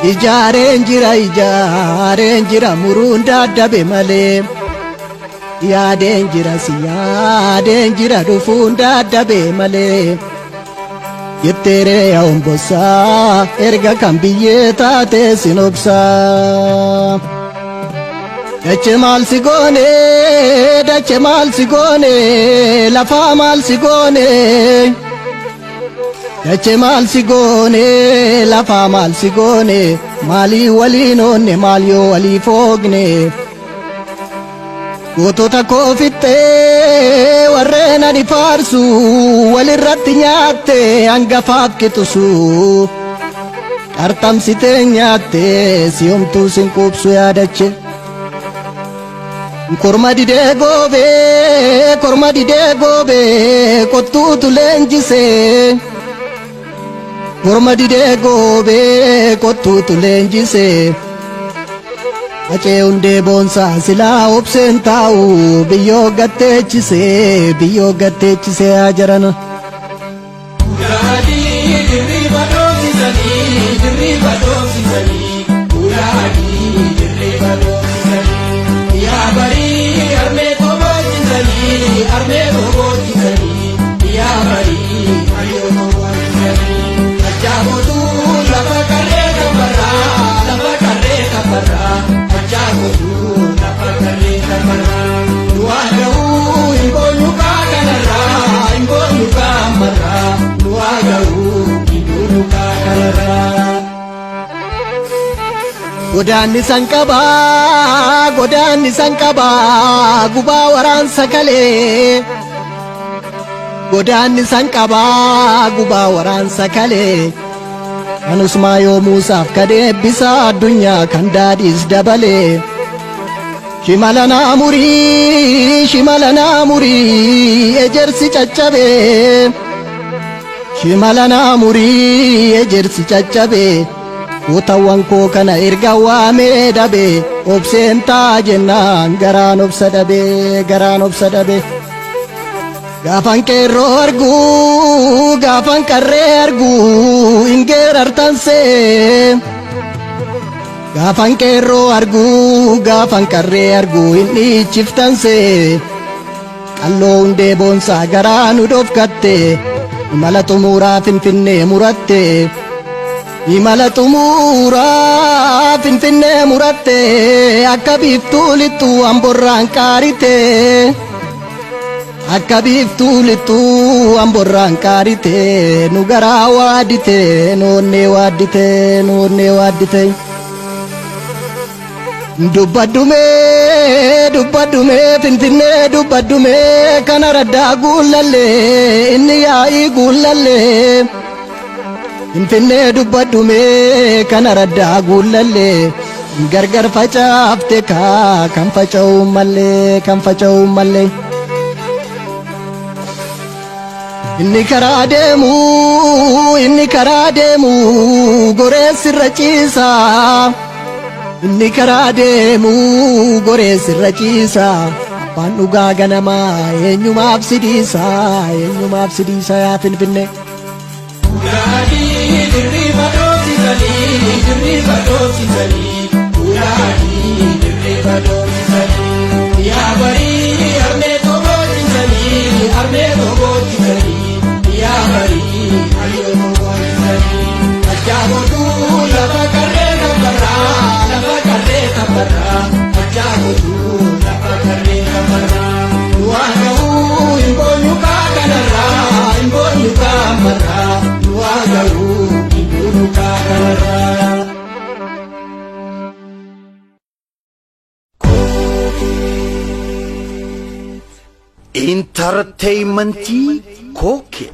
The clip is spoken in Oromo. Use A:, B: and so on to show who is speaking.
A: ijaareen jira muruun dadhabe malee yaadeen jira dhufuun dadhabe malee yetteeree yaa'umbosaa erga kan biyyee taate sinobsaa dache maal si goone lafaa maal si goone dache maal si goone lafaa maal si goone maalii waliin oonne maal yoo walii foogne gootota koo fixxee warreen ani faarsu walirratti nyaatte hangafaaf qixusu qarxamsitee nyaatte si'omtuu sin quubsu yaadache korma didee goobee kottuutu leenjisee korma didee goobee kottuutu leenjisee acee hundee boonsaa silaa obseen taa'u biyyoo gatteechisee haa jarana. Godaanni san qabaa gubaa waraansa kalee godaanni san qabaa gubaa waraansa kalee kan usmaa yoo muusaaf kadeebbisa addunyaa kan daadhiis dabalee shimala naamurii ejersi caccabee shimala naamurii ejersi caccabee utawwan koo kana erga waamee dhabe obseen taa jennaan garaan obsa dhabe gaafan qeerroo arguu gaafan qarree arguu ingeerartansee gaafan qeerroo arguu gaafan qarree arguu indhiichiftansee qalloo hundee boonsaa garaa nu dhofkatte imala xumuraa finfinnee muratte imala xumuraa finfinnee muratte akka biiftuu lixxuu amborraan qaarite akka biiftuu lixxuu amborraan qaarite nu garaa waaddite noonnee waaddite dubbadhumee finfinnee dubbadhumee kana raddaa guullallee inni yaa'ii guullallee finfinnee dubbadhumee kana raddaa guullallee gargar facaafte kan faca'uu mallee inni karaa deemu goreessirra ciisaa inni karaa deemu goreessirra ciisaa abbaan dhugaa ganamaa eenyumaaf sidiisaa yaa finfinnee.
B: Entertainment Koke.